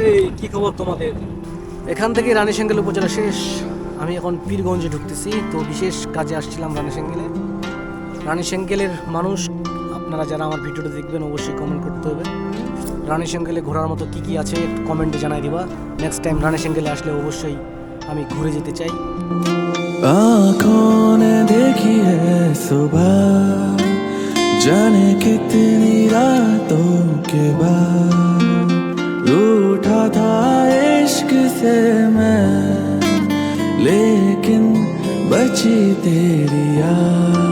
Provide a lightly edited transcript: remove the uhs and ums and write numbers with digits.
এই কি খবর তোমাদের? এখান থেকে রানীশাঙ্গেল উপজেলা শেষ। আমি এখন পীরগঞ্জে ঢুকতেছি, তো বিশেষ কাজে আসছিলাম রানীশাঙ্গেলে। রানীশাঙ্গেলের মানুষ, আপনারা যারা আমার ভিডিওটা দেখবেন অবশ্যই কমেন্ট করতে হবে রানীশাঙ্গেলে ঘোরার মতো কি কি আছে, একটু কমেন্টে জানাই দিবা। নেক্সট টাইম রানীশাঙ্গেলে আসলে অবশ্যই আমি ঘুরে যেতে চাই। आँखों ने देखी है सुबह, जाने कितनी रातों के बाद रूठा था इश्क से मैं, लेकिन बची तेरी याद।